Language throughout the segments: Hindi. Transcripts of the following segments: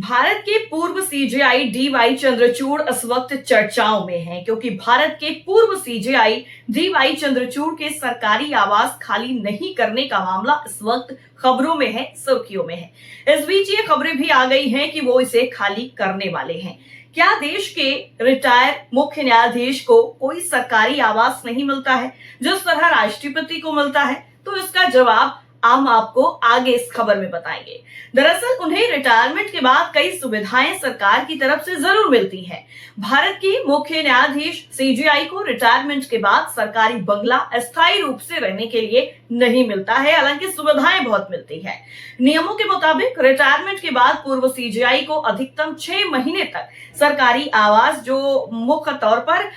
भारत के पूर्व सीजेआई डीवाई चंद्रचूड़ इस वक्त चर्चाओं में हैं क्योंकि भारत के पूर्व सीजेआई डीवाई चंद्रचूड़ के सरकारी आवास खाली नहीं करने का मामला इस वक्त खबरों में है, सुर्खियों में है। इस बीच ये खबरें भी आ गई हैं कि वो इसे खाली करने वाले हैं। क्या देश के रिटायर मुख्य न्यायाधीश को कोई सरकारी आवास नहीं मिलता है जिस तरह राष्ट्रपति को मिलता है? तो इसका जवाब हम आपको आगे इस खबर में बताएंगे। दरअसल उन्हें रिटायरमेंट के बाद कई सुविधाएं सरकार की तरफ से जरूर मिलती हैं। भारत की मुख्य न्यायाधीश सीजेआई को रिटायरमेंट के बाद सरकारी बंगला अस्थायी रूप से रहने के लिए नहीं मिलता है, हालांकि सुविधाएं बहुत मिलती है। नियमों के मुताबिक रिटायरमेंट के बाद पूर्व सीजेआई को अधिकतम 6 महीने तक सरकारी आवास, जो मुख्य तौर पर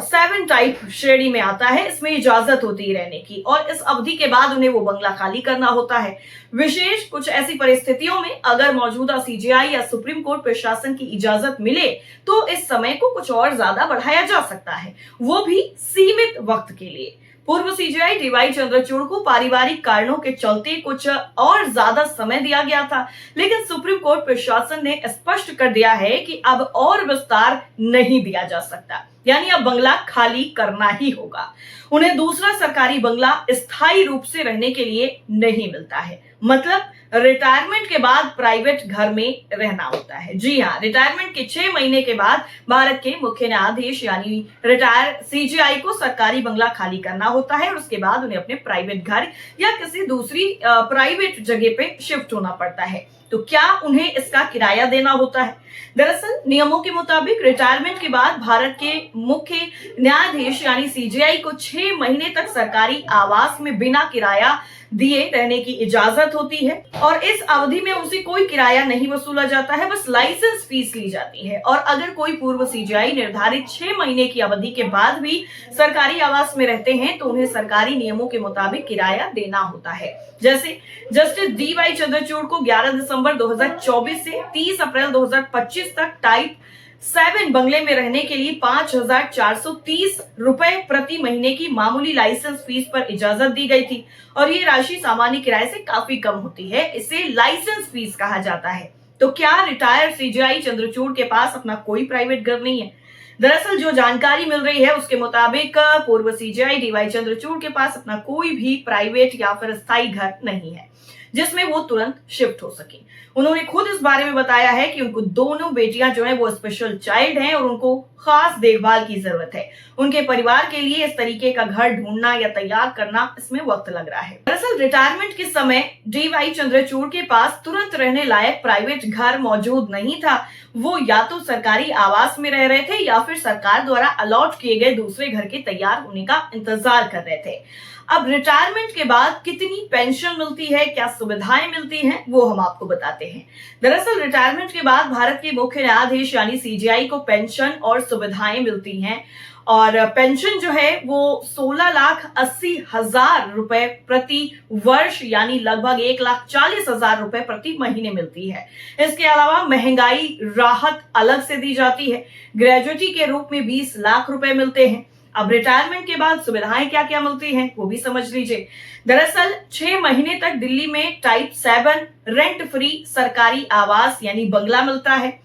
7 टाइप श्रेणी में आता है, इसमें इजाजत होती है रहने की, और इस अवधि के बाद उन्हें वो बंगला खाली करना होता है। विशेष कुछ ऐसी परिस्थितियों में अगर मौजूदा सीजेआई या सुप्रीम कोर्ट प्रशासन की इजाजत मिले तो इस समय को कुछ और ज्यादा बढ़ाया जा सकता है, वो भी सीमित वक्त के लिए। पूर्व सीजेआई डीवाई चंद्रचूड़ को पारिवारिक कारणों के चलते कुछ और ज्यादा समय दिया गया था, लेकिन सुप्रीम कोर्ट प्रशासन ने स्पष्ट कर दिया है कि अब और विस्तार नहीं दिया जा सकता, यानी अब बंगला खाली करना ही होगा। उन्हें दूसरा सरकारी बंगला स्थायी रूप से रहने के लिए नहीं मिलता है, मतलब रिटायरमेंट के बाद प्राइवेट घर में रहना होता है। जी हाँ, रिटायरमेंट के 6 महीने के बाद भारत के मुख्य न्यायाधीश यानी रिटायर सीजेआई को सरकारी बंगला खाली करना होता है और उसके बाद उन्हें अपने प्राइवेट घर या किसी दूसरी प्राइवेट जगह पे शिफ्ट होना पड़ता है। तो क्या उन्हें इसका किराया देना होता है? दरअसल नियमों के मुताबिक रिटायरमेंट के बाद भारत के मुख्य न्यायाधीश यानी सीजेआई को 6 महीने तक सरकारी आवास में बिना किराया दिए रहने की इजाजत होती है और इस अवधि में उनसे कोई किराया नहीं वसूला जाता है, बस लाइसेंस फीस ली जाती है। और अगर कोई पूर्व सीजेआई निर्धारित 6 महीने की अवधि के बाद भी सरकारी आवास में रहते हैं तो उन्हें सरकारी नियमों के मुताबिक किराया देना होता है। जैसे जस्टिस डीवाई चंद्रचूड़ को 11 दिसंबर 2024 से 30 अप्रैल 2025 तक टाइप 7 बंगले में रहने के लिए 5,430 रुपए प्रति महीने की मामूली लाइसेंस फीस पर इजाजत दी गई थी और ये राशि सामान्य किराए से काफी कम होती है, इसे लाइसेंस फीस कहा जाता है। तो क्या रिटायर सीजेआई चंद्रचूड़ के पास अपना कोई प्राइवेट घर नहीं है? दरअसल जो जानकारी मिल रही है उसके मुताबिक पूर्व सीजेआई डीवाई चंद्रचूड़ के पास अपना कोई भी प्राइवेट या फिर स्थायी घर नहीं है जिसमें वो तुरंत शिफ्ट हो सके। उन्होंने खुद इस बारे में बताया है कि उनको दोनों बेटियां जो है वो स्पेशल चाइल्ड हैं और उनको खास देखभाल की जरूरत है। उनके परिवार के लिए इस तरीके का घर ढूंढना या तैयार करना इसमें वक्त लग रहा है। दरअसल रिटायरमेंट के समय डीवाई चंद्रचूड़ के पास तुरंत रहने लायक प्राइवेट घर मौजूद नहीं था। वो या तो सरकारी आवास में रह रहे थे या फिर सरकार द्वारा अलॉट किए गए दूसरे घर के तैयार होने का इंतजार कर रहे थे। अब रिटायरमेंट के बाद कितनी पेंशन मिलती है, क्या सुविधाएं मिलती हैं, वो हम आपको बताते हैं। दरअसल रिटायरमेंट के बाद भारत के मुख्य न्यायाधीश यानी सीजेआई को पेंशन और सुविधाएं मिलती हैं और पेंशन जो है वो 16,80,000 रुपए प्रति वर्ष यानी लगभग 1,40,000 रुपए प्रति महीने मिलती है। इसके अलावा महंगाई राहत अलग से दी जाती है। ग्रेजुएटी के रूप में 20 लाख रुपए मिलते हैं। अब रिटायरमेंट के बाद सुविधाएं क्या क्या मिलती हैं वो भी समझ लीजिए। दरअसल 6 महीने तक दिल्ली में टाइप 7 रेंट फ्री सरकारी आवास यानी बंगला मिलता है।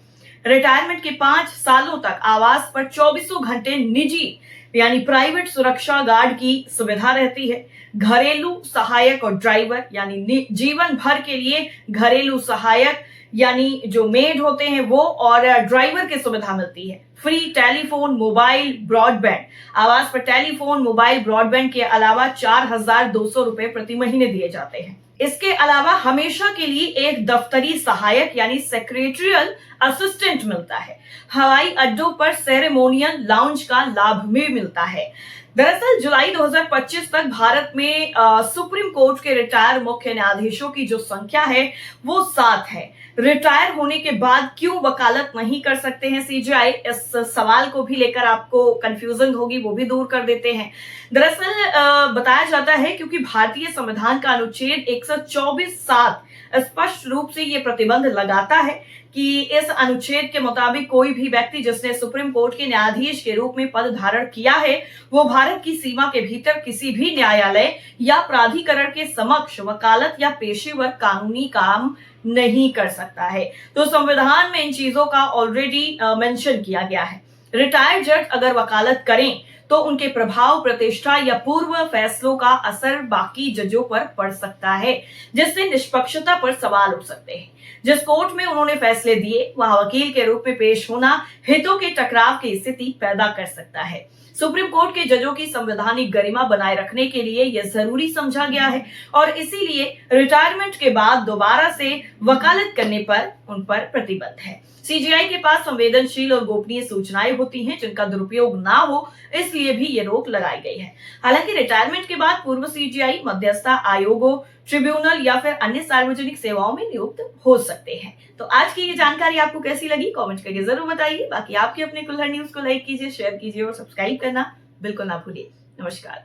रिटायरमेंट के 5 सालों तक आवास पर 24 घंटे निजी यानी प्राइवेट सुरक्षा गार्ड की सुविधा रहती है। घरेलू सहायक और ड्राइवर यानी जीवन भर के लिए घरेलू सहायक यानी जो मेड होते हैं वो और ड्राइवर की सुविधा मिलती है। फ्री टेलीफोन, मोबाइल, ब्रॉडबैंड, आवास पर टेलीफोन, मोबाइल, ब्रॉडबैंड के अलावा 4,200 रुपए प्रति महीने दिए जाते हैं। इसके अलावा हमेशा के लिए एक दफ्तरी सहायक यानी सेक्रेटरियल असिस्टेंट मिलता है। हवाई अड्डों पर सेरेमोनियल लाउंज का लाभ भी मिलता है। दरअसल जुलाई 2025 तक भारत में सुप्रीम कोर्ट के रिटायर मुख्य न्यायाधीशों की जो संख्या है वो 7 है। रिटायर होने के बाद क्यों वकालत नहीं कर सकते हैं सीजेआई, इस सवाल को भी लेकर आपको कंफ्यूजन होगी, वो भी दूर कर देते हैं। दरअसल बताया जाता है क्योंकि भारतीय संविधान का अनुच्छेद 124(7) स्पष्ट रूप से ये प्रतिबंध लगाता है कि इस अनुच्छेद के मुताबिक कोई भी व्यक्ति जिसने सुप्रीम कोर्ट के न्यायाधीश के रूप में पद धारण किया है वो भारत की सीमा के भीतर किसी भी न्यायालय या प्राधिकरण के समक्ष वकालत या पेशेवर कानूनी काम नहीं कर सकता है। तो संविधान में इन चीजों का ऑलरेडी मेंशन किया गया है। रिटायर्ड जज अगर वकालत करें तो उनके प्रभाव, प्रतिष्ठा या पूर्व फैसलों का असर बाकी जजों पर पड़ सकता है, जिससे निष्पक्षता पर सवाल उठ सकते हैं। जिस कोर्ट में उन्होंने फैसले दिए वहां वकील के रूप में पेश होना हितों के टकराव की स्थिति पैदा कर सकता है। सुप्रीम कोर्ट के जजों की संवैधानिक गरिमा बनाए रखने के लिए यह जरूरी समझा गया है और इसीलिए रिटायरमेंट के बाद दोबारा से वकालत करने पर उन पर प्रतिबंध है। सीजेआई के पास संवेदनशील और गोपनीय सूचनाएं होती हैं जिनका दुरुपयोग ना हो, इसलिए भी ये रोक लगाई गई है। हालांकि रिटायरमेंट के बाद पूर्व सीजेआई मध्यस्थता आयोगों, ट्रिब्यूनल या फिर अन्य सार्वजनिक सेवाओं में नियुक्त हो सकते हैं। तो आज की ये जानकारी आपको कैसी लगी कमेंट करके जरूर बताइए। बाकी आपके अपने कुल्हड़ न्यूज को लाइक कीजिए, शेयर कीजिए और सब्सक्राइब करना बिल्कुल ना भूलिए। नमस्कार।